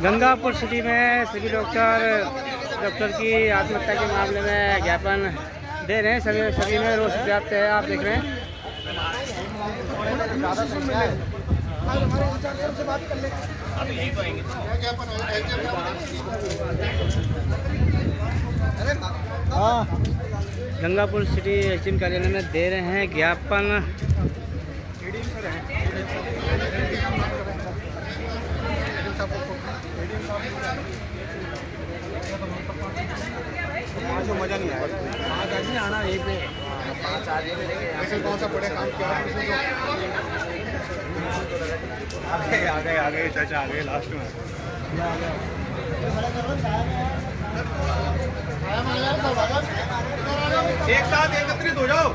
Gangapur city में सभी doctor की आत्महत्या के मामले में ज्ञापन दे रहे हैं। सभी में रोष व्याप्त है। आप देख रहे हैं। गंगापुर सिटी एसडीएम कार्यालय में दे रहे हैं ज्ञापन। मजा नहीं आया। आना यहीं पे ऐसे कौन सा बड़े काम किया। आ गए चाचा, आ गए लास्ट में। एक साथ एकत्रित हो जाओ।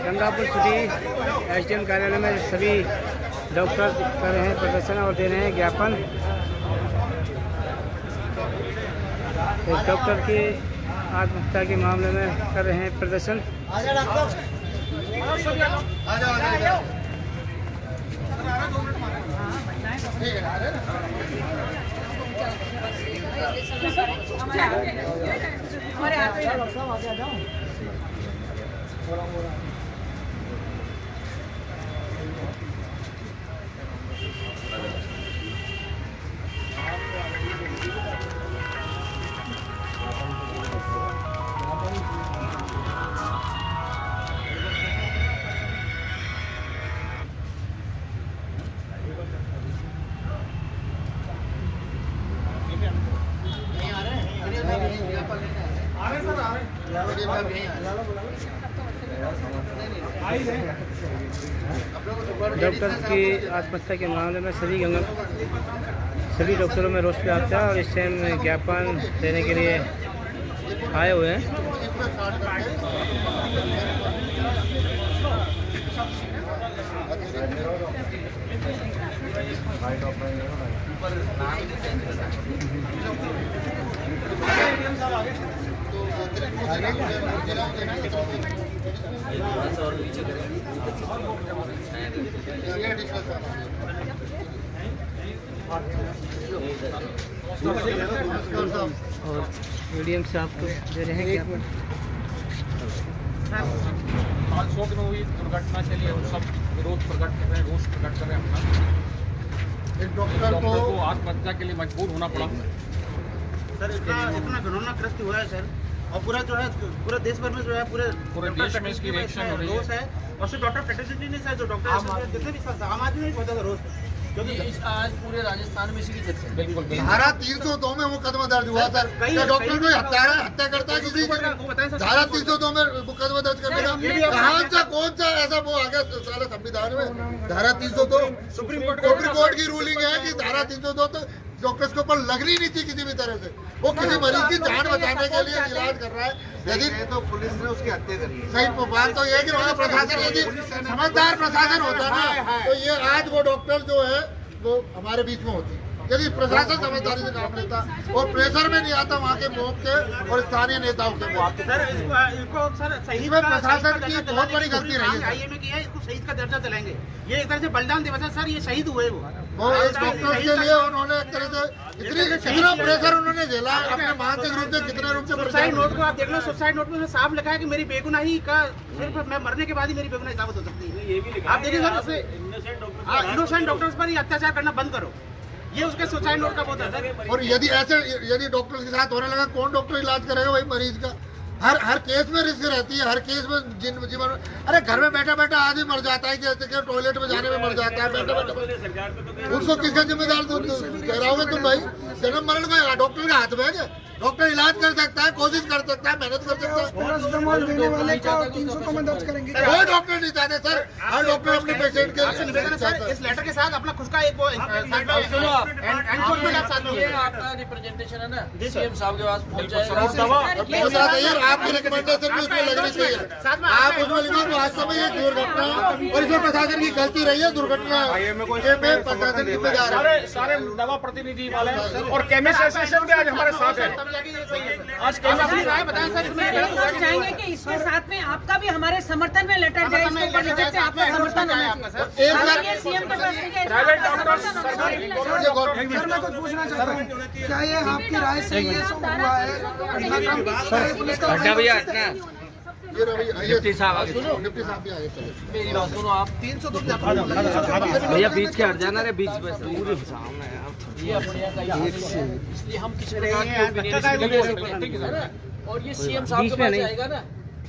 गंगापुर सिटी एसडीएम कार्यालय में सभी डॉक्टर कर रहे हैं प्रदर्शन और दे रहे हैं ज्ञापन। डॉक्टर की आत्महत्या के मामले में कर रहे हैं प्रदर्शन। डॉक्टर की आत्महत्या के मामले में सभी डॉक्टरों में रोष व्याप्त है और इस टाइम ज्ञापन देने के लिए आए हुए हैं। और मीडियम से आपको दे रहे हैं ज्ञापन। आज शोक में हुई दुर्घटना के लिए हम सब विरोध प्रकट कर रहे हैं, रोष प्रकट कर रहे हैं अपना। एक डॉक्टर को आत्महत्या के लिए मजबूर होना पड़ा। सर इतना घिनौना कृत्य हुआ है सर, और पूरा जो है पूरे देश भर में जो है पूरे देश में इसकी रिएक्शन हो रही है। रोष है। और सिर्फ डॉक्टर फ्रेटर्निटी नहीं सर, जो डॉक्टर जितने भी आम आदमी नहीं पहुंचा था रोष, क्योंकि आज पूरे राजस्थान में इसी की चर्चा है। बिल्कुल धारा 302 में मुकदमा दर्ज हुआ सर। क्या डॉक्टर को हत्या करता है किसी की? धारा 302 में मुकदमा दर्ज करने का कहाँ सा कौन सा ऐसा वो आ गया सारा संविधान में? धारा 302 सुप्रीम कोर्ट की रूलिंग है कि धारा 302 तो डॉक्टर्स के ऊपर लगनी नहीं थी किसी भी तरह से। वो किसी मरीज की जान बचाने के लिए इलाज कर रहा है। यदि तो पुलिस ने उसकी हत्या करी है। सही बात तो ये है कि वहाँ प्रशासन यदि समझदार प्रशासन होता ना तो ये आज वो डॉक्टर जो है वो हमारे बीच में होती। यदि प्रशासन समझदारी से काम लेता और प्रेशर में नहीं आता वहाँ के मोब के और स्थानीय नेताओं के। सर इनको सर शहीद प्रशासन की बहुत बड़ी गलती रही है। आईए में किया है, इसको शहीद का दर्जा दिलाएंगे। ये एक तरह से बलिदान दिवस है सर, ये शहीद हुए वो एक डॉक्टर के लिए उन्होंने एक तरह से इतना प्रेशर उन्होंने झेला अपने मानसिक रूप से कितने रूप से। सुसाइड नोट को आप देख लो, सुसाइड नोट में साफ लिखा है कि मेरी बेगुनाही का सिर्फ मैं मरने के बाद ही मेरी बेगुनाही साबित हो सकती है। आप देखिए सर, इनोसेंट डॉक्टर्स पर ही अत्याचार करना बंद करो, ये उसके सुसाइड नोट का बहुत है। और यदि डॉक्टर के साथ होने लगा, कौन डॉक्टर इलाज करेगा वही मरीज का? हर केस में रिस्क रहती है, हर केस में जीवन। अरे घर में बैठा बैठा आदमी मर जाता है, जैसे कि टॉयलेट में जाने में मर जाता है बैठा बैठा। उसको किसका जिम्मेदार ठहराओगे तुम भाई? जन्म मरण का डॉक्टर के हाथ में है। डॉक्टर इलाज कर सकता है, कोशिश कर सकता है, मेहनत कर सकता है। कोई डॉक्टर नहीं चाहते सर, हर डॉक्टर अपने पेशेंट के। सर इस लेटर के साथ अपना खुद का एक आपका रिप्रेजेंटेशन है ना सीएम साहब के पास पहुंच जाएगा। आपकी रिकमेंडेशन भी उसमें लगनी चाहिए। आप उसमें लिखो वास्तव में ये दुर्घटना और इसमें प्रशासन की गलती रही है। दुर्घटना प्रशासन जिम्मेदार है। सारे दवा प्रतिनिधि वाले और केमिस्ट एसोसिएशन भी आज हमारे साथ है। किया कि ये सही है। आज आप अपनी राय बताएं सर, इसमें मैं गलत हुआ यही कि चाहेंगे कि इसके साथ में आपका भी हमारे समर्थन में लेटर जाए, इसके ऊपर लिख सकते हैं आपका समर्थन होना चाहिए। खाली ये सीएम के पास नहीं जाए, इसमें आपका समर्थन होना चाहिए। सर मैं कुछ पूछना चाहता हूँ, क्या ये आपकी राय से ये सब हुआ है? घटनाक्रम पुलिस का भैया इतना ये रवि डिप्टी साहब आगे सुनो, डिप्टी साहब भी आगे चले। मेरी बात सुनो आप 302 भैया बीच के हट जाना रे, बीच में पूरे सामने ये अपने यहाँ का इसलिए हम किसी प्रकार की opinion इसमें नहीं दे सकते, ठीक है ना। और ये सीएम साहब के पास आएगा ना,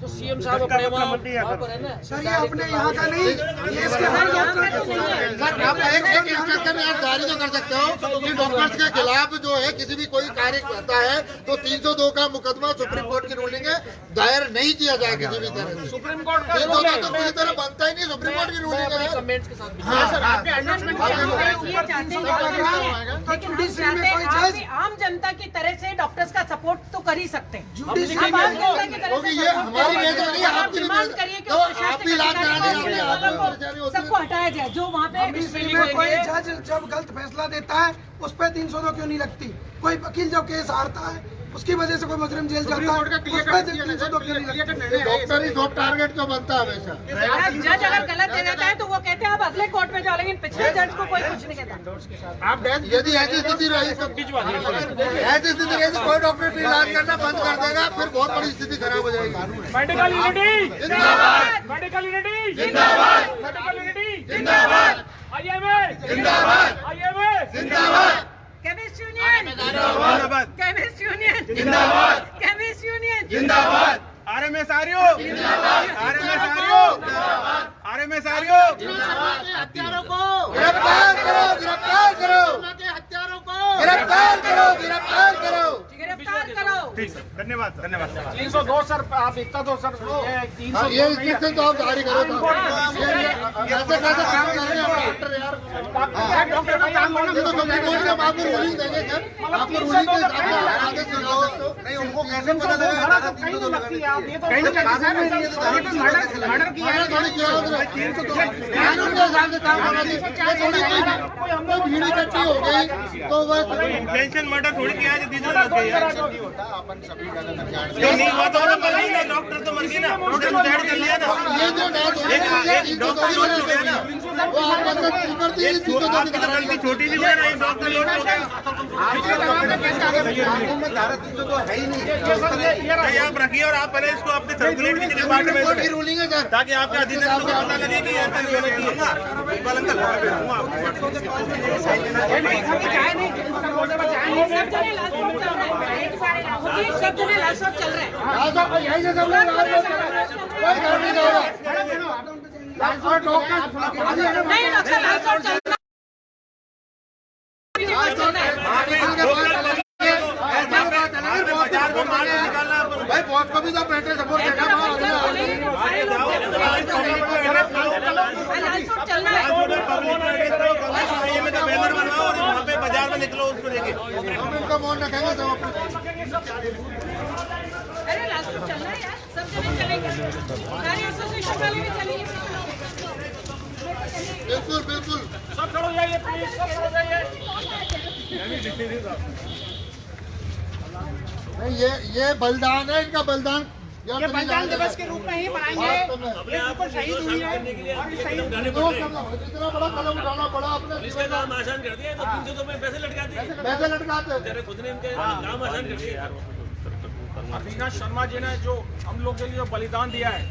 तो सीएम साहब अपने वहाँ पर है ना। सर ये अपने यहाँ का नहीं, ये इसके सर यहाँ का तो नहीं है। सर आप एक इंस्ट्रक्शन आप जारी तो कर सकते हो कि डॉक्टर्स के खिलाफ जो है किसी भी कोई कार्य करता है तो 302 का मुकदमा सुप्रीम कोर्ट की रूलिंग है दायर नहीं किया जाए किसी भी तरह से। सुप्रीम कोर्ट का 302 तो पूरी तरह बनता ही नहीं, सुप्रीम कोर्ट की रूलिंग है। कमेंट्स के साथ सर आपके एंडोर्समेंट हम ये चाहते हैं, लेकिन हम चाहते हैं आप भी आम जनता की तरह से डॉक्टर्स का सपोर्ट तो कर ही सकते हैं। आप आम जनता की तरह क्योंकि से ये हमारी रेंज में नहीं है, आप आपकी भी डिमांड रेंज- करिए कि तो उस आप प्रशासनिक भी इलाज अधिकारी कराने को, आते हैं, पुलिस वालों आप- को सबको हटाया जाए जो वहाँ पे में कोई जज जब गलत फैसला देता है उस पर 302 क्यों नहीं लगती? कोई वकील जब केस हारता है उसकी वजह से कोई मुजरिम जेल जाता है, उस पर 302 क्यों नहीं लगती? डॉक्टर ही टॉप टारगेट क्यों बनता है हमेशा? जज अगर गलत दे देता है तो वो कहते हैं आप अगले कोर्ट में जाओ, लेकिन पिछले जज को कोई कुछ नहीं कहता। आप डैश यदि ऐसी स्थिति रही तो ऐसी स्थिति रही तो कोई डॉक्टर भी इलाज करना बंद कर देगा, फिर बहुत बड़ी स्थिति खराब हो जाएगी। मेडिकल यूनिटी जिंदाबाद, मेडिकल यूनिटी जिंदाबाद, मेडिकल यूनिटी जिंदाबाद, आईएमए जिंदाबाद, आईएमए जिंदाबाद, केमिस्ट यूनियन जिंदाबाद, केमिस्ट यूनियन जिंदाबाद, केमिस्ट यूनियन जिंदाबाद, आरएमएसआरओ हत्यारों को गिरफ्तार करो, गिरफ्तार करो, हत्यारों को गिरफ्तार करो, गिरफ्तार करो। गिरफ्तार करो। 302 सर, आप इतना तो सर ये हाँ, 302 ये इंस्ट्रक्शन तो आप जारी करो साहब। ऐसे कैसे काम कर रहे हैं आप डॉक्टर यार? डॉक्टर का काम करना ये तो सुप्रीम कोर्ट से आपको रूलिंग देंगे सर, आपको रूलिंग के हिसाब से आगे चलाओ सकते हो। नहीं उनको कैसे पता धारा तो कहीं तो लगती है, आप ये तो कहीं तो लगती है सर, मर्डर किया है थोड़ी क्या होता है? कानून के हिसाब से काम होना चाहिए। ये थोड़ी कोई भीड़ इकट्ठी हो गई तो बस टेंशन मर्डर थोड़ी किया है जो डॉक्टर तो मर गई ना, डॉक्टर को डेड कर लिया ना। ये जो डेथ हो रही है ये डॉक्टर लोड हो गया ना, वो आपका सब ऊपर थी वो आपकी तो गलती छोटी सी है ना, ये डॉक्टर लोड हो गया। नहीं, आप रखिए और आप पहले इसको अपने सर्कुलेट कीजिए डिपार्टमेंट कोर्ट की में, रूलिंग है सर। ताकि आपके अधीनस्थ को पता लगे कि ऐसा होना चाहिए। इकबाल अंकल सब जने लास्ट चल रहा है, सब जने लास्ट चल रहे हैं। यही से सब लोग कोई घर नहीं जाएगा। और डॉक्टर नहीं डॉक्टर लास्ट चल रहा है। भाई बॉस को भी तो बेटे सपोर्ट करना चलना है। में तो बैनर बनवाओ और वहाँ पे बाजार में निकलो उसको लेके। हम इनका मौन रखेंगे सब अपने। अरे लास्ट चलना है यार, सब जने चलेंगे, सारी एसोसिएशन वाले भी चलेंगे। बिल्कुल बिल्कुल। सब खड़ो जाइए प्लीज, सब खड़ो जाइए। नहीं ये बलिदान है, इनका बलिदान ये बलिदान दिवस के रूप में ही मनाएंगे। ये बिल्कुल शहीद हुई है और इस शहीद इतना बड़ा कदम उठाना पड़ा अपने जीवन में। आसान कर दिया तो 302 में पैसे लटकाते हैं, पैसे लटकाते खुद ने इनके काम आसान कर दिया। अविनाश शर्मा जी ने जो हम लोग के लिए बलिदान दिया है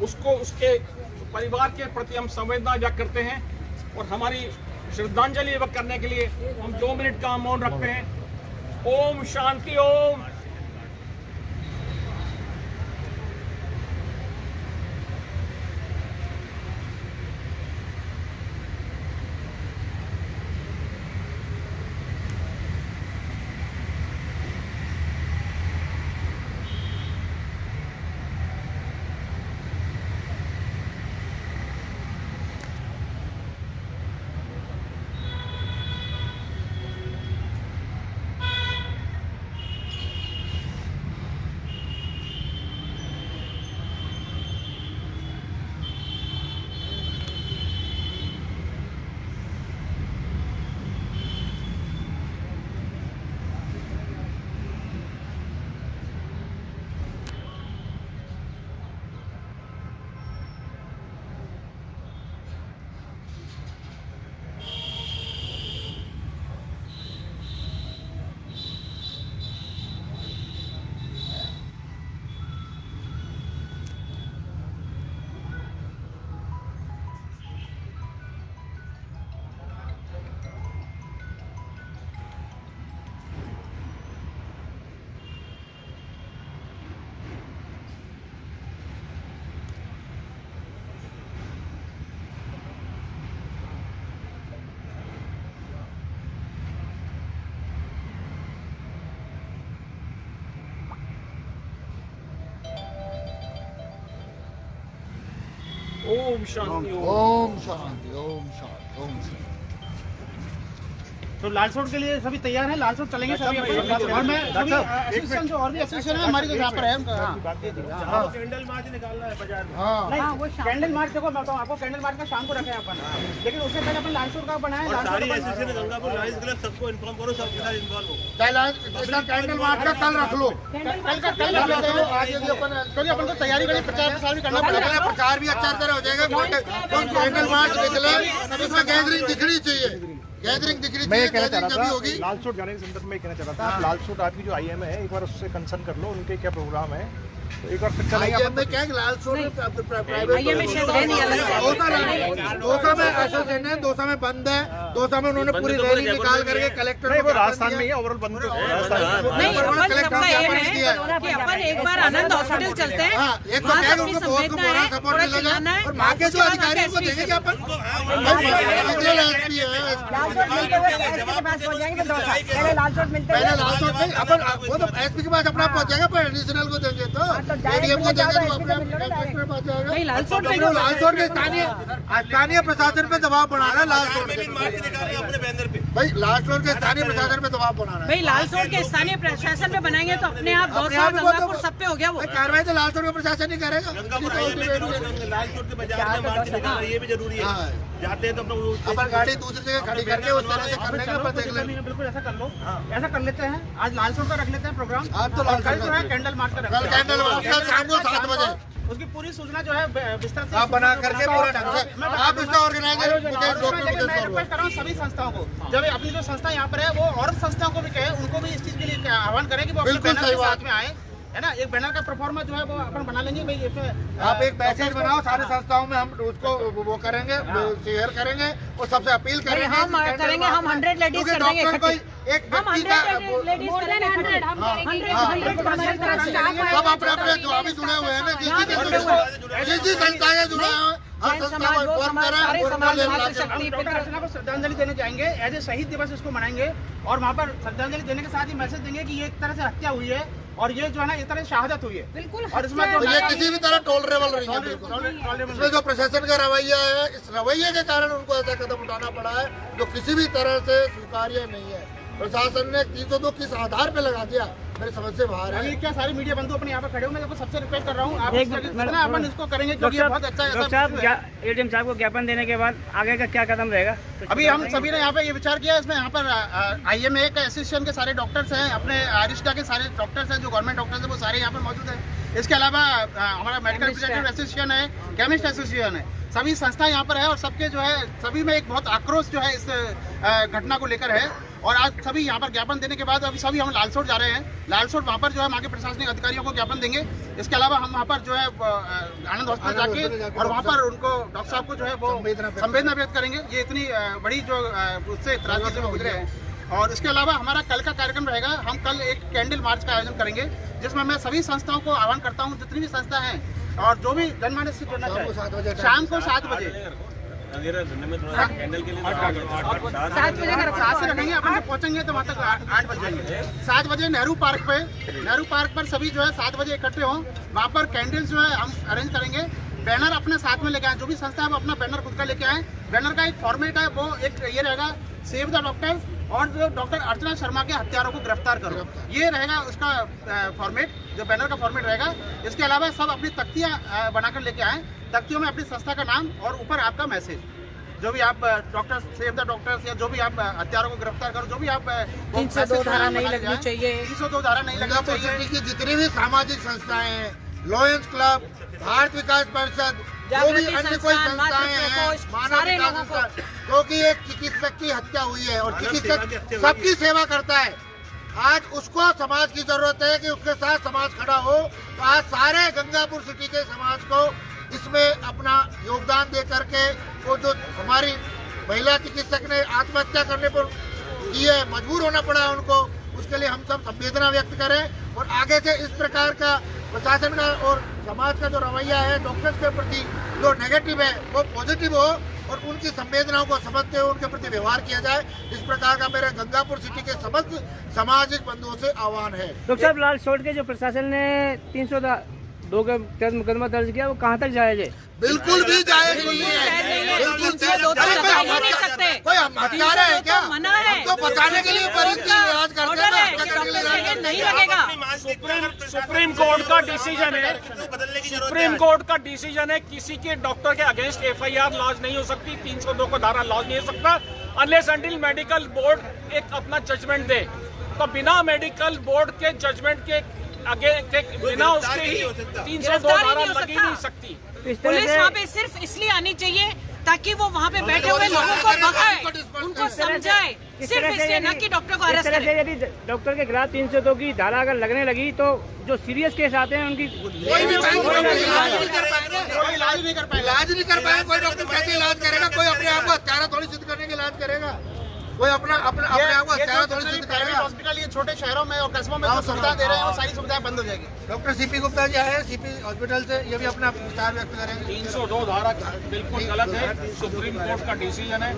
उसको उसके परिवार के प्रति हम संवेदना व्यक्त करते हैं और हमारी श्रद्धांजलि व्यक्त करने के लिए हम 2 मिनट का मौन रखते हैं। ओम शांति ओम। ओम शांति ओम। ओम शांति ओम शांति ओम शांति। तो लालसोट के लिए सभी तैयार हैं, लालसोट चलेंगे सभी। और मैं सभी एसोसिएशन जो और भी एसोसिएशन है हमारी जो यहाँ पर है उनका कैंडल मार्च निकालना है बाजार में। हाँ नहीं कैंडल मार्च देखो, मैं बताऊँ आपको, कैंडल मार्च का शाम को रखे हैं अपन, लेकिन उससे पहले अपन लालसोट का बनाए। सारी एसोसिएशन गंगापुर लायंस क्लब सबको इन्फॉर्म करो, सब के साथ इन्वॉल्व हो। कैंडल मार्च का कल रख लो, कल रख लेते हैं। आज यदि क्योंकि अपन को तैयारी करनी, प्रचार प्रसार भी करना पड़ेगा। प्रचार भी अच्छा तरह हो जाएगा। कैंडल मार्च निकले, इसमें गैदरिंग दिखनी चाहिए, गैदरिंग दिखनी चाहिए। गैदरिंग जब भी होगी। लालसोट जाने के संदर्भ में कहना चाह रहा था, आप लालसोट आपकी जो आईएम है एक बार उससे कंसर्न कर लो, उनके क्या प्रोग्राम है, तो एक बार फिर चलेंगे। आईएम में क्या है, लालसोट में प्राइवेट आईएम में शायद है नहीं अलग। दौसा में एसोसिएशन है, दौसा में बंद है। दौसा में उन्होंने पूरी रैली निकाल करके कलेक्टर नहीं, वो राजस्थान में ही ओवरऑल बंद तो है। नहीं, अपन सबका एम है कि अपन एक बार आनंद हॉस्पिटल चलते हैं, हाँ, एक तो वहाँ क्या है, अपनी उनको बहुत संवेदना है, सपोर्ट थोड़ा मिलेगा चिल्लाना है, और वहाँ के जो उसके बाद अधिकारियों को आपके देंगे कि अपन पहले लालसोट में अपन वो तो एसपी के पास अपना पहुंच जाएगा, पर एडिशनल को देंगे तो एडीएम को देंगे तो अपना कलेक्टर पहुंच जाएगा। नहीं, लालसोट में लालसोट के स्थानीय प्रशासन पे दबाव बना रहा है। लालसोट मार्च निकालें अपने बैनर पे। भाई लालसोट के स्थानीय प्रशासन पे दबाव बना रहा है। भाई लालसोट के स्थानीय प्रशासन में बनाएंगे तो अपने आप दौसा गंगापुर सब पे हो गया वो। कार्रवाई तो लालसोट का प्रशासन ही करेगा। लालसोट के बाजार में मार्च निकालना ये भी जरूरी है। जाते हैं तो अपना अपन गाड़ी दूसरी जगह खड़ी करके उस तरह से करने का देख लेंगे। बिल्कुल ऐसा कर लो, ऐसा कर लेते हैं। आज लालसोट का रख लेते हैं प्रोग्राम। आज तो कल जो है कैंडल मार्च का कल कैंडल मार्च कल शाम को 7 बजे उसकी पूरी सूचना जो है विस्तार से आप बना करके पूरा ढंग से आप इसका ऑर्गेनाइजर मैं रिक्वेस्ट कर रहा हूँ सभी संस्थाओं को, जब अपनी जो संस्था यहाँ पर है वो और संस्थाओं को भी कहे, उनको भी इस चीज के लिए आह्वान करें कि वो अपने बैनर के साथ में आए, है ना। एक बैनर का परफॉर्मा जो है वो अपन बना लेंगे भाई। आप एक पैसेज बनाओ, सारे संस्थाओं में हम उसको वो करेंगे, शेयर करेंगे और सबसे अपील करेंगे। हम करेंगे, हम 100 लेडीज कर देंगे इकट्ठी। एक व्यक्ति का सब अपने अपने जो अभी जुड़े हुए हैं ना, जिस संस्था से जुड़े हैं हर संस्था को इन्फॉर्म करें और डॉक्टर अर्चना को श्रद्धांजलि देने जाएंगे, एज ए शहीद दिवस इसको मनाएंगे और वहाँ पर श्रद्धांजलि देने के साथ ही मैसेज देंगे कि ये एक तरह से हत्या हुई है और ये जो है ना इस तरह शहादत हुई है। बिल्कुल। और इसमें ये किसी भी तरह टॉलरेबल नहीं है। इसमें जो प्रशासन का रवैया है, इस रवैये के कारण उनको ऐसा कदम उठाना पड़ा है जो किसी भी तरह से स्वीकार्य नहीं है। प्रशासन ने 302 किस आधार पे लगा दिया, मेरे समझ से बाहर है। अभी क्या सारे मीडिया बंधु अपने यहाँ पर खड़े हो, मैं देखो सबसे रिक्वेस्ट कर रहा हूँ, आप अपन इसको करेंगे क्योंकि ये बहुत अच्छा है। एडीएम साहब को ज्ञापन देने के बाद आगे का क्या कदम रहेगा? अभी हम सभी ने यहाँ पे ये विचार किया, इसमें यहाँ पर IMA का एसोसिएशन के सारे डॉक्टर्स हैं, अपने आरिस्टा के सारे डॉक्टर्स हैं, जो गवर्नमेंट डॉक्टर्स हैं वो सारे यहाँ पर मौजूद हैं। इसके अलावा हमारा मेडिकल रिप्रेजेंटेटिव एसोसिएशन है, केमिस्ट एसोसिएशन है, सभी संस्था यहाँ पर है और सबके जो है सभी में एक बहुत आक्रोश जो है इस घटना को लेकर है। और आज सभी यहाँ पर ज्ञापन देने के बाद अभी सभी हम लालसोट जा रहे हैं। लालसोट वहाँ पर जो है वहाँ के प्रशासनिक अधिकारियों को ज्ञापन देंगे। इसके अलावा हम वहाँ पर जो है आनंद हॉस्पिटल जाके और वहाँ पर उनको डॉक्टर साहब को जो है वो संवेदना व्यक्त करेंगे। ये इतनी बड़ी जो उससे त्रासदी से गुजरे हैं। और इसके अलावा हमारा कल का कार्यक्रम रहेगा, हम कल एक कैंडल मार्च का आयोजन करेंगे जिसमें मैं सभी संस्थाओं को आह्वान करता हूँ, जितनी भी संस्था हैं और जो भी जनमानस से जुड़ना चाहे, शाम को 7 बजे 7 बजे का 7 से रखेंगे। अपन जब पहुंचेंगे तो वहाँ तक 8 बज जाएंगे। 7 बजे नेहरू पार्क पर सभी जो है 7 बजे इकट्ठे हों। वहाँ पर कैंडल्स जो है हम अरेंज करेंगे। बैनर अपने साथ में लेके आए, जो भी संस्था है वो अपना बैनर खुद का लेके आए। बैनर का एक फॉर्मेट है, वो एक ये रहेगा, सेव द डॉक्टर्स और जो डॉक्टर अर्चना शर्मा के हत्यारों को गिरफ्तार करो, ये रहेगा उसका फॉर्मेट, जो बैनर का फॉर्मेट रहेगा। इसके अलावा सब अपनी तख्तियाँ बनाकर लेके आए, तख्तियों में अपनी संस्था का नाम और ऊपर आपका मैसेज, जो भी आप डॉक्टर सेव द डॉक्टर्स या जो भी आप हत्यारों को गिरफ्तार करो, जो भी आप 302 धारा नहीं लगनी चाहिए, 302 धारा नहीं लगनी चाहिए। की जितनी भी सामाजिक संस्थाएं हैं, लॉयंस क्लब, भारत विकास परिषद, जो भी अन्य कोई संस्थाएं हैं, मानव विकास संस्थान, क्योंकि एक चिकित्सक की हत्या हुई है और चिकित्सक सबकी सेवा करता है। आज उसको समाज की जरूरत है कि उसके साथ समाज खड़ा हो। तो आज सारे गंगापुर सिटी के समाज को इसमें अपना योगदान दे करके वो जो हमारी महिला चिकित्सक ने आत्महत्या करने पर की है, मजबूर होना पड़ा है उनको, उसके लिए हम सब संवेदना व्यक्त करें और आगे से इस प्रकार का प्रशासन का और समाज का जो रवैया है डॉक्टर्स के प्रति जो नेगेटिव है वो पॉजिटिव हो और उनकी संवेदनाओं को समझते हुए उनके प्रति व्यवहार किया जाए। इस प्रकार का मेरे गंगापुर सिटी के समस्त सामाजिक बंधुओं से आह्वान है। डॉक्टर साहब, लालसोट के जो प्रशासन ने 302 का मुकदमा दर्ज किया वो कहाँ तक जायज है? बिल्कुल भी जायज नहीं है, बिल्कुल कोई हम हत्यारे हैं क्या? हम तो बचाने के लिए मरीज की इलाज करते हैं, नहीं लगेगा। सुप्रीम कोर्ट का डिसीजन है, सुप्रीम कोर्ट का डिसीजन है, किसी के डॉक्टर के अगेंस्ट एफआईआर लॉन्च नहीं हो सकती, 302 को धारा लॉन्च नहीं हो सकता अनलेस अंटिल मेडिकल बोर्ड एक अपना जजमेंट दे। तो बिना मेडिकल बोर्ड के जजमेंट के बिना उसके ही 302 धारा लगी नहीं सकती। पुलिस वहाँ पे सिर्फ इसलिए आनी चाहिए ताकि वो वहाँ पे बैठे हुए लोगों को भगाए, उनको समझाए, सिर्फ इसलिए न कि डॉक्टर को अरेस्ट करे। यदि डॉक्टर के खिलाफ 302 की धारा अगर लगने लगी तो जो सीरियस केस आते हैं उनकी कोई भी इलाज नहीं कर पाएगा। कोई डॉक्टर कैसे इलाज करेगा? कोई अपने आप को हत्यारा थोड़ी सिद्ध करने के इलाज करेगा, कोई अपने आप को हत्यारा थोड़ी सिद्ध करेगा। हॉस्पिटल ये छोटे शहरों में और कस्बों में जो सुविधा दे रहे हैं वो सारी सुविधाएं बंद हो जाएगी। डॉक्टर सीपी गुप्ता जी आए सीपी हॉस्पिटल से, ये भी अपना विचार व्यक्त करेंगे। 302 धारा बिल्कुल गलत है, सुप्रीम कोर्ट का डिसीजन है।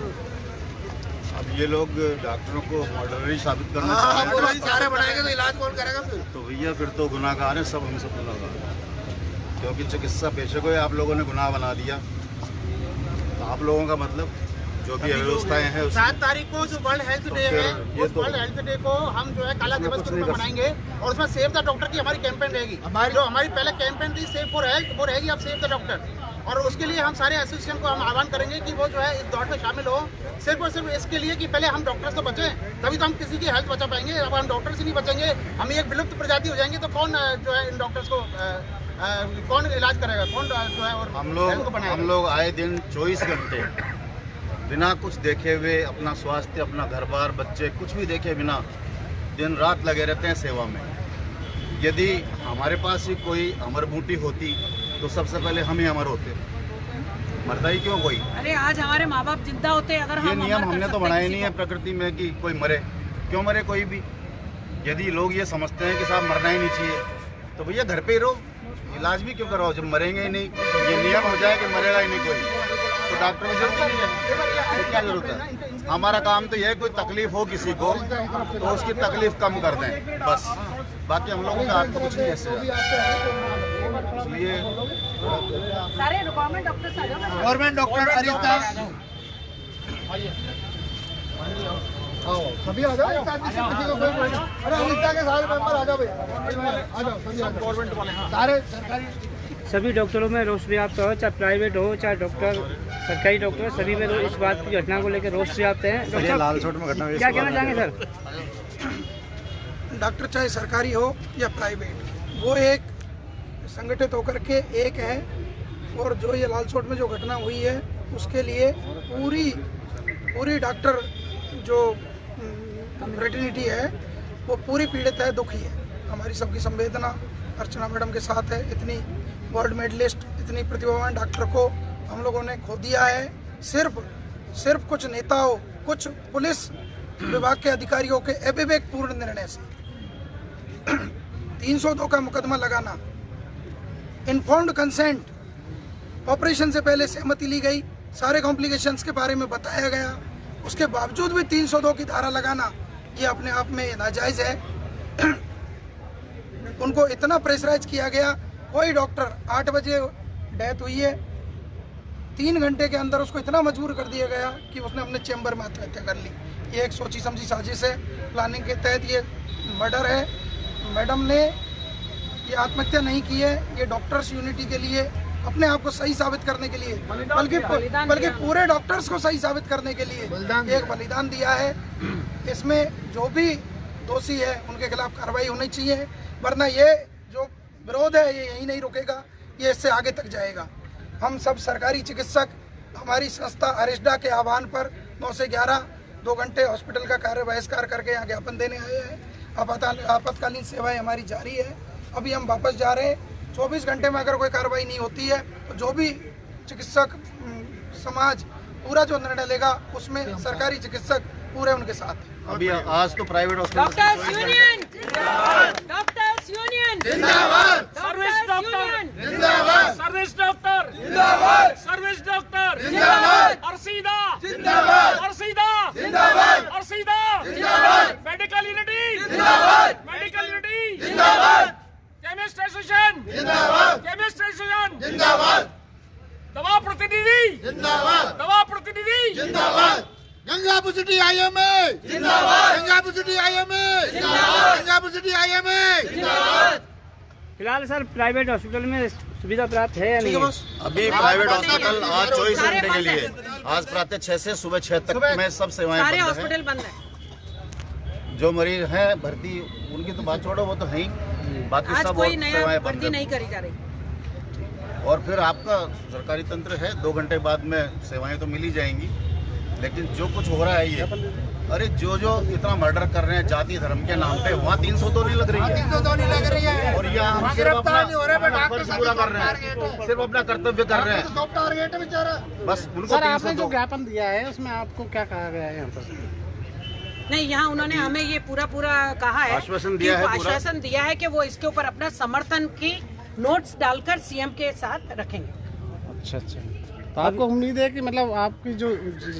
अब ये लोग डॉक्टरों को मर्डररी साबित करना चाहते हैं, सारे बनाएंगे तो इलाज कौन करेगा फिर? तो भैया फिर तो गुनाहगार हैं, सब हम सब गुनाहगार हैं, क्योंकि चिकित्सा पेशे को आप लोगों ने गुनाह बना दिया। तो आप लोगों का मतलब जो भी व्यवस्थाएं हैं 7 तारीख को जो वर्ल्ड हेल्थ डे है, उस वर्ल्ड हेल्थ डे को हम जो है काला दिवस के रूप में मनाएंगे और उसमें सेव द डॉक्टर की हमारी कैंपेन रहेगी। जो हमारी पहले कैंपेन थी सेव फॉर हेल्थ, वो रहेगी अब सेव द डॉक्टर। और उसके लिए हम सारे एसोसिएशन को हम आह्वान करेंगे कि वो जो है इस दौड़ में शामिल हो, सिर्फ और सिर्फ इसके लिए कि पहले हम डॉक्टर्स तो बचें, तभी तो हम किसी की हेल्थ बचा पाएंगे। अब हम डॉक्टर्स ही नहीं बचेंगे, हम एक विलुप्त प्रजाति हो जाएंगे, तो कौन जो है इन डॉक्टर्स को कौन इलाज करेगा, कौन जो है? और हम लोग आए दिन 24 घंटे बिना कुछ देखे हुए अपना स्वास्थ्य, अपना घर बार, बच्चे कुछ भी देखे बिना दिन रात लगे रहते हैं सेवा में। यदि हमारे पास ही कोई अमर बूटी होती तो सबसे पहले हम ही अमर होते, मरता ही क्यों कोई? अरे आज हमारे माँ बाप जिंदा होते अगर ये नियम हमने तो बनाए नहीं है प्रकृति में कि कोई मरे, क्यों मरे कोई भी? यदि लोग ये समझते हैं कि साहब मरना ही नहीं चाहिए तो भैया घर पे ही रहो, इलाज भी क्यों कराओ? जब मरेंगे ही नहीं, ये नियम हो जाए कि मरेगा ही नहीं कोई, तो डॉक्टर की जरूरत नहीं है, तो क्या जरूरत है? हमारा काम तो यह है कोई तकलीफ हो किसी को तो उसकी तकलीफ कम कर दें बस, बाकी हम लोगों का हाथ तो कुछ नहीं है। इसलिए सारे गवर्नमेंट डॉक्टर आ जाओ, गवर्नमेंट डॉक्टर अरिता सभी आ जाओ, अरे अरिता के सारे मेंबर आ जाओ भैया, आ जाओ सभी गवर्नमेंट वाले, सारे सरकारी सभी डॉक्टरों में रोष व्याप्त हो, चाहे प्राइवेट हो चाहे डॉक्टर सरकारी डॉक्टर, सभी में इस बात की घटना को लेकर रोष व्याप्त है। लालसोट में घटना क्या कहना चाहेंगे सर? डॉक्टर चाहे सरकारी हो या प्राइवेट, वो एक संगठित होकर के एक है। और जो ये लालसोट में जो घटना हुई है उसके लिए पूरी डॉक्टर जो फ्रेटर्निटी है वो पूरी पीड़ित है, दुखी है। हमारी सबकी संवेदना अर्चना मैडम के साथ है। इतनी वर्ल्ड मेडलिस्ट, इतनी प्रतिभावान डॉक्टर को हम लोगों ने खो दिया है सिर्फ कुछ नेताओं, कुछ पुलिस विभाग के अधिकारियों के अविवेकपूर्ण निर्णय से। 302 का मुकदमा लगाना, इन्फॉर्म्ड कंसेंट, ऑपरेशन से पहले सहमति ली गई, सारे कॉम्प्लिकेशंस के बारे में बताया गया, उसके बावजूद भी 302 की धारा लगाना ये अपने आप में नाजायज है। उनको इतना प्रेशराइज किया गया। कोई डॉक्टर 8 बजे डेथ हुई है, 3 घंटे के अंदर उसको इतना मजबूर कर दिया गया कि उसने अपने चैम्बर में आत्महत्या कर ली। ये एक सोची समझी साजिश है, प्लानिंग के तहत ये मर्डर है। मैडम ने ये आत्महत्या नहीं की है, ये डॉक्टर्स यूनिटी के लिए, अपने आप को सही साबित करने के लिए, बल्कि पूरे डॉक्टर्स को सही साबित करने के लिए एक बलिदान दिया है। इसमें जो भी दोषी है उनके खिलाफ कार्रवाई होनी चाहिए, वरना ये जो विरोध है ये यहीं नहीं रुकेगा, ये इससे आगे तक जाएगा। हम सब सरकारी चिकित्सक हमारी संस्था अरिस्डा के आह्वान पर 9 से 11 2 घंटे हॉस्पिटल का कार्य बहिष्कार करके यहाँ ज्ञापन देने आए हैं। आपातकालीन सेवाएं हमारी जारी है। अभी हम वापस जा रहे हैं। 24 घंटे में अगर कोई कार्रवाई नहीं होती है तो जो भी चिकित्सक समाज पूरा जो निर्णय लेगा उसमें सरकारी चिकित्सक पूरे उनके साथ हैं। अभी आज तो प्राइवेट डॉक्टर्स यूनियन जिंदाबाद, सर्विस डॉक्टर जिंदाबाद, सर्विस डॉक्टर जिंदाबाद, सर्विस डॉक्टर जिंदाबाद, अर्सीदा जिंदाबाद, अर्सीदा जिंदाबाद, अर्सीदा जिंदाबाद, मेडिकल यूनिटी जिंदाबाद, मेडिकल यूनिटी जिंदाबाद, केमिस्ट एसोसिएशन जिंदाबाद, केमिस्ट एसोसिएशन जिंदाबाद। प्रतिनिधि जिंदाबाद, दवा प्रतिनिधि जिंदाबाद, गंगापुर सिटी IMA जिंदाबाद, गंगापुर सिटी IMA जिंदाबाद, गंगापुर सिटी IMA जिंदाबाद। फिलहाल सर प्राइवेट हॉस्पिटल में सुविधा प्राप्त है या नहीं? अभी प्राइवेट हॉस्पिटल आज 24 घंटे के लिए, आज प्रातः 6 से सुबह 6 तक में सब सेवाएं सारे बंद हैं। हॉस्पिटल बंद है। जो मरीज हैं भर्ती, उनकी तो बात छोड़ो, वो तो है ही, बाकी आज सब कोई और नया सेवाएं बंद भर्ती हैं। नहीं करी जा रही। और फिर आपका सरकारी तंत्र है, 2 घंटे बाद में सेवाएं तो मिल ही जाएंगी। लेकिन जो कुछ हो रहा है ये, अरे जो इतना मर्डर कर रहे हैं जाति धर्म के नाम पे, वहाँ 300 तो नहीं लग रही है, 300 तो नहीं लग रही है, और यहाँ हम सिर्फ अपना फर्ज पूरा कर रहे हैं, सिर्फ अपना कर्तव्य कर रहे हैं, सब टारगेट है बेचारा। बस उनको सर आपने 300 जो दो। ज्ञापन दिया है उसमें आपको क्या कहा गया है यहाँ पर? नहीं, यहाँ उन्होंने हमें ये पूरा कहा है, आश्वासन दिया है, पूरा आश्वासन दिया है कि वो इसके ऊपर अपना समर्थन की नोट्स डालकर सीएम के साथ रखेंगे। अच्छा अच्छा, तो आपको उम्मीद है कि मतलब आपकी जो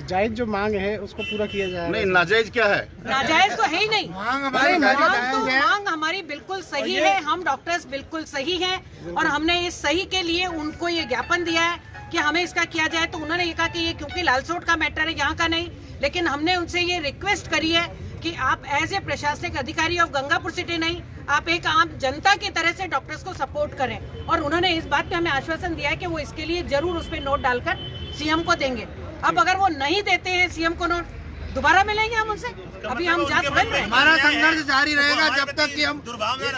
जायज जो मांग है उसको पूरा किया जाएगा? नहीं, नाजायज क्या है? नाजायज तो है ही नहीं, मांग मांग हमारी बिल्कुल सही है, हम डॉक्टर्स बिल्कुल सही हैं और हमने इस सही के लिए उनको ये ज्ञापन दिया है कि हमें इसका किया जाए। तो उन्होंने ये कहा कि ये क्योंकि लालसोट का मैटर है, यहाँ का नहीं, लेकिन हमने उनसे ये रिक्वेस्ट करी है कि आप एज ए प्रशासनिक अधिकारी ऑफ गंगापुर सिटी नहीं, आप एक आम जनता की तरह से डॉक्टर्स को सपोर्ट करें। और उन्होंने इस बात पे हमें आश्वासन दिया है कि वो इसके लिए जरूर उस पे नोट डालकर सीएम को देंगे। अब अगर वो नहीं देते हैं सीएम को नोट, दोबारा मिलेंगे हम उनसे, अभी हम जांच कर रहे हैं। हमारा संघर्ष जारी रहेगा जब तक कि हम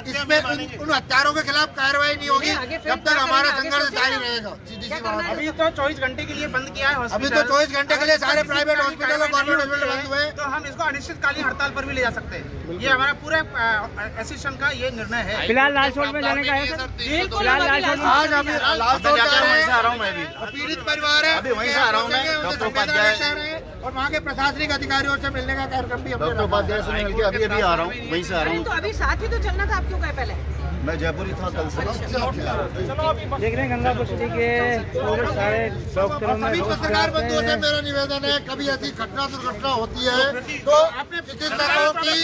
इसमें उन हत्यारों के खिलाफ कार्रवाई नहीं होगी, जब तक हमारा संघर्ष जारी रहेगा। सीधी सी बात है। अभी तो 24 घंटे के लिए बंद किया है अभी हॉस्पिटल। तो 24 घंटे के लिए सारे प्राइवेट हॉस्पिटल और गवर्नमेंट हॉस्पिटल बंद हुए। तो हम इसको अनिश्चितकालीन हड़ताल पर भी ले जा सकते हैं। ये हमारा पूरे एसोसिएशन का ये निर्णय है। फिलहाल लालसोट में जाने का है सर? बिल्कुल, फिलहाल हम अभी लालसोट में आज हम लालसोट जा रहे वहीं से आ हैं, रहा हूँ मैं भी, पीड़ित परिवार है, अभी वहीं से आ रहा हूँ मैं, डॉक्टर उपाध्याय और वहाँ के प्रशासनिक अधिकारियों से मिलने का कार्यक्रम भी हमने डॉक्टर उपाध्याय से मिल के अभी आ रहा हूँ, वहीं से आ रहा हूँ। तो अभी साथ ही तो चलना था, आप क्यों गए पहले? मैं जयपुर ही था कल से। देख रहे हैं गंगापुर सिटी के पूरे सारे डॉक्टरों में सभी रोष पत्रकार व्याप्त बंधुओं से है। मेरा निवेदन है, कभी ऐसी घटना दुर्घटना होती है तो चिकित्सकों की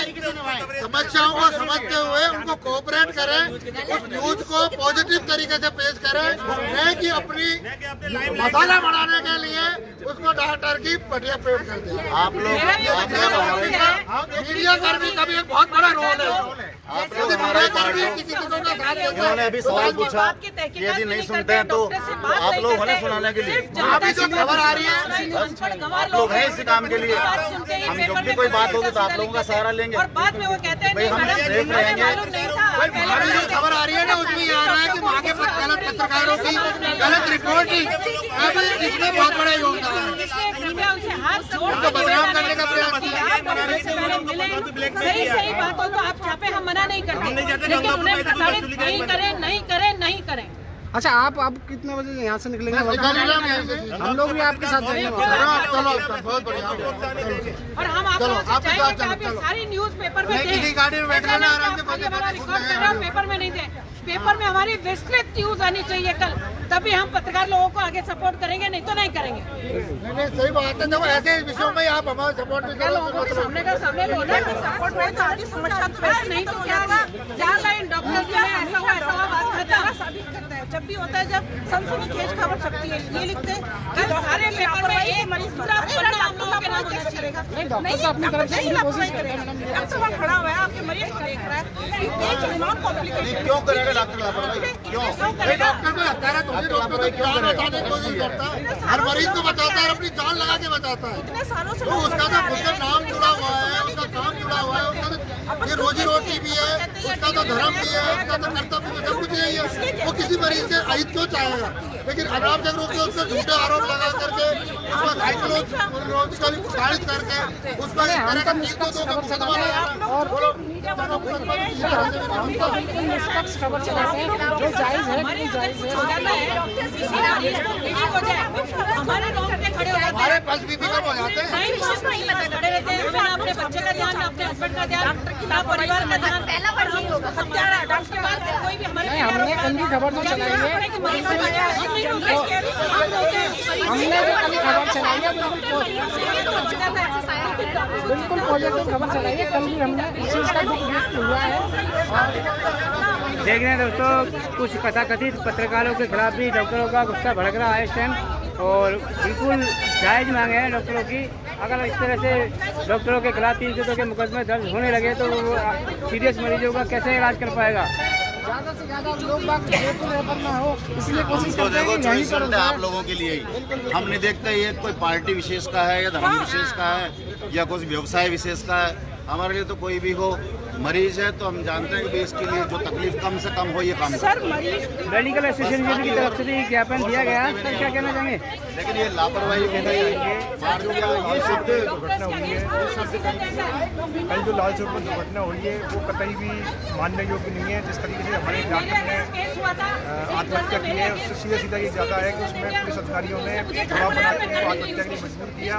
समस्याओं को समझते हुए उनको कोऑपरेट करें, उस न्यूज को पॉजिटिव तरीके से पेश करें, नहीं कि अपनी मसाला बढ़ाने के लिए उसको डॉक्टर की पटिया पेट कर दें। आप लोग मीडिया कर्मी का भी एक बहुत बड़ा रोल है। आप लोग हमारा ही पार्ट हो। किसी को ना साथ देते हैं। उन्होंने अभी सवाल पूछा कि यदि नहीं सुनते हैं तो आप लोग होने सुनाने के लिए, अभी जो खबर आ रही है आप लोग हैं इसी काम के लिए। हम जब भी कोई बात होगी तो आप लोगों का सहारा लेंगे। और बाद में वो कहते हैं भाई हम सेफ रहेंगे। हमारी जो खबर आ रही है ना उसमें ये आ रहा है कि वहाँ के गलत पत्रकारों की गलत रिपोर्टिंग अभी इसमें बहुत बड़ा योगदान है। उनसे हाथ जोड़ उनको बदनाम करने का प्रयास किया। सही बात हो तो आप छापे, हम मना नहीं करते, लेकिन उन्हें प्रताड़ित नहीं करें, नहीं करें, नहीं करें। अच्छा, आप अब कितने बजे यहाँ से निकलेंगे? हम लोग भी आपके साथ जाएंगे। चलो बहुत बढ़िया। और हम आप लोगों से आप भी चाहेंगे साथ कि आप ये चलो। सारी न्यूज पेपर में नहीं, दें। किसी गाड़ी में बैठना ना, आराम से आगे वाला रिकॉर्ड कर रहा हूं, पेपर में नहीं दें। पेपर में हमारी विस्तृत न्यूज आनी चाहिए कल, तभी हम पत्रकार लोगों को आगे सपोर्ट करेंगे, नहीं तो नहीं करेंगे। नहीं सही बात है, जब ऐसे विषयों में आप हमारा सपोर्ट भी लोगों को भी सामने का सामने बोलना है, सपोर्ट में तो आगे समस्या तो वैसे नहीं तो क्या होगा, 4 लाइन डॉक्टर जो है ऐसा हुआ बात खत्म। जब भी होता है, जब सनसनीखेज खबर छपती है, ये लिखते हैं कल सारे पेपर में एक मरीज पूरा हम लोगों के नाम कैसे करेगा? डॉक्टर तो अपनी तरफ से पूरी कोशिश कर रहे हैं। अब तो वहाँ खड़ा हुआ है, आपके मरीज को देख रहा है, नॉन कॉम्प्लिकेशन। क्यों करेगा डॉक्टर लापरवाही? क्यों? डॉक्टर को हत्यारा थोड़ी, डॉक्टर को जान बचाने की कोशिश करता है, हर मरीज को बचाता है, अपनी जान लगा के बचाता है। इतने सालों से तो उसका तो खुद का नाम जुड़ा हुआ है, उसका काम जुड़ा हुआ है, उसका तो ये रोजी रोटी भी है, उसका तो धर्म भी है, उसका तो कर्तव्य भी, सब कुछ यही है। वो किसी मरीज के अहित क्यों चाहेगा? लेकिन अनावश्यक रूप से उस पर झूठे आरोप लगा करके, उसको साइकोलॉजिकली प्रताड़ित करके, उस पर इस तरह का 302 का मुकदमा लगाना और निष्पक्ष खबर चलाते हैं, जो जायज है कि जायज है। हमारे रोड पे खड़े हो जाते हमारे हैं, पल्स बीपी कम हो जाते हैं। खड़े रहते हैं, ना अपने बच्चे का ध्यान, ना अपने हस्बैंड का ध्यान, ना परिवार का ध्यान। और हम हत्यारा डॉक्टर के बाद कोई भी हमारे हमने कल की खबर जो चलाई है, हमने जो कल की खबर चलाई है बिल्कुल पॉजिटिव खबर चलाई है। कल भी हमने इस चीज़ का दुख व्यक्त हुआ है। देख रहे हैं दोस्तों, कुछ कथाकथित पत्रकारों के खिलाफ भी डॉक्टरों का गुस्सा भड़क रहा है इस टाइम। और बिल्कुल जायज़ मांगे हैं डॉक्टरों की। अगर इस तरह से डॉक्टरों के खिलाफ 302 के मुकदमे दर्ज होने लगे तो सीरियस मरीजों का कैसे इलाज कर पाएगा। ज़्यादा से ज़्यादा लोग बात रेफर ना हो, इसलिए कोशिश तो करते हैं देखो कि यहीं 24 पर घंटे आप लोगों के लिए ही हम नहीं देखते ये कोई पार्टी विशेष का है या धर्म विशेष का है या कुछ व्यवसाय विशेष का है। हमारे लिए तो कोई भी हो, मरीज है तो हम जानते हैं कि इसके लिए जो तकलीफ कम से कम हो ये काम करें। मेडिकल एसोसिएशन की तरफ से भी ज्ञापन दिया गया, सर क्या कहना चाहेंगे? लेकिन ये लापरवाही कहना चाहिए। ये शब्द दुर्घटना हुई है, कल जो लाल चौक पर दुर्घटना हुई है वो कतई भी मानने योग्य नहीं है। जिस तरीके से हमारे डॉक्टर ने आत्महत्या की है उससे सीधा सीधा ये जाता है कि उसमें पुलिस अधिकारियों ने दबाव बना के उनको आत्महत्या के लिए मजबूर किया।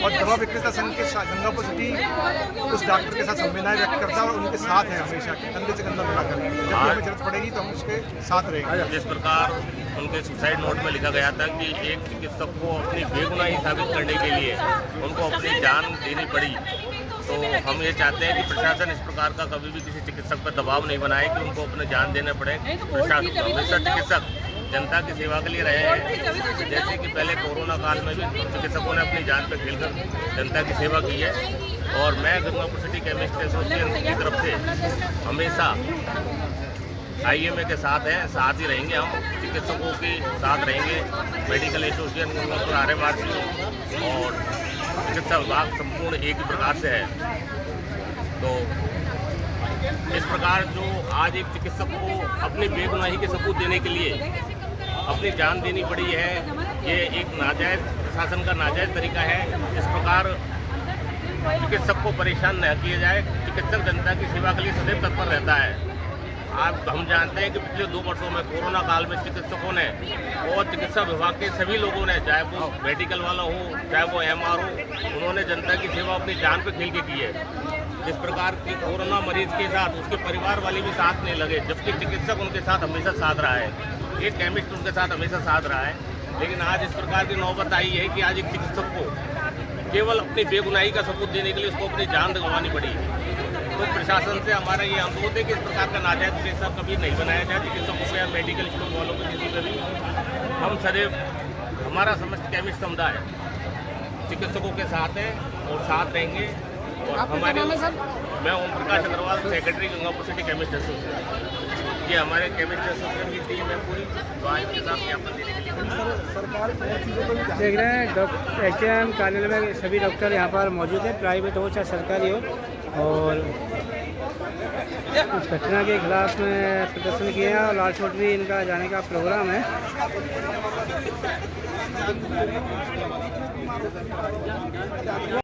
और दवा विक्रेता संघ के साथ गंगापुर सिटी उस डॉक्टर के साथ संवेदनाएं व्यक्त करता है और उनके साथ है हमेशा, कंधे से कंधा मिलाकर। जब भी हमें जरूरत पड़ेगी तो हम उसके साथ रहेंगे। जिस प्रकार उनके सुसाइड नोट में लिखा गया था कि एक चिकित्सक को अपनी बेगुनाही साबित करने के लिए उनको अपनी जान देनी पड़ी, तो हम ये चाहते हैं कि प्रशासन इस प्रकार का कभी भी किसी चिकित्सक पर दबाव नहीं बनाए कि उनको अपनी जान देना पड़े। प्रशासन हमेशा चिकित्सक जनता की सेवा के लिए रहे हैं। जैसे कि पहले कोरोना काल में भी चिकित्सकों ने अपनी जान पर खेलकर जनता की सेवा की है। और मैं गंगापुर सिटी केमिस्ट एसोसिएशन की तरफ से हमेशा IMA के साथ हैं, साथ ही रहेंगे। हम चिकित्सकों के साथ रहेंगे। मेडिकल एसोसिएशन गंगापुर RMRC और चिकित्सा विभाग संपूर्ण एक ही प्रकार से है। तो इस प्रकार जो आज एक चिकित्सक को अपनी बेगुनाही के सबूत देने के लिए अपनी जान देनी पड़ी है, ये एक नाजायज़ प्रशासन का नाजायज़ तरीका है। इस प्रकार चिकित्सक को परेशान न किया जाए। चिकित्सक जनता की सेवा के लिए सदैव तत्पर रहता है। आप हम जानते हैं कि पिछले 2 वर्षों में कोरोना काल में चिकित्सकों ने और चिकित्सा विभाग के सभी लोगों ने, चाहे वो मेडिकल वाला हो चाहे वो MR हो, उन्होंने जनता की सेवा अपनी जान पे खेल के की है। जिस प्रकार की कोरोना मरीज के साथ उसके परिवार वाले भी साथ नहीं लगे, जबकि चिकित्सक उनके साथ हमेशा साथ रहा है, एक केमिस्ट उनके साथ हमेशा साथ रहा है। लेकिन आज इस प्रकार की नौबत आई है कि आज एक चिकित्सक को केवल अपनी बेगुनाही का सबूत देने के लिए उसको अपनी जान गंवानी पड़ी। तो प्रशासन से हमारा ये अनुरोध है कि इस प्रकार का नाजायज केस कभी नहीं बनाया जाए चिकित्सकों को या मेडिकल स्टोर वालों को, किसी पर भी। हम सदैव हमारा समस्त केमिस्ट समुदाय चिकित्सकों के साथ है और साथ रहेंगे। और हमारे मैं Om Prakash Agarwal, secretary Gangapur city chemist association. ये हमारे केमिस्ट एसोसिएशन की टीम है पूरी, तो आज के साथ ज्ञापन देने के लिए देख रहे हैं। डॉक्टर HM कार्यालय में सभी डॉक्टर यहाँ पर मौजूद हैं, प्राइवेट हो चाहे सरकारी हो। और उस घटना के खिलाफ में प्रदर्शन किए हैं और लाल चौक भी इनका जाने का प्रोग्राम है।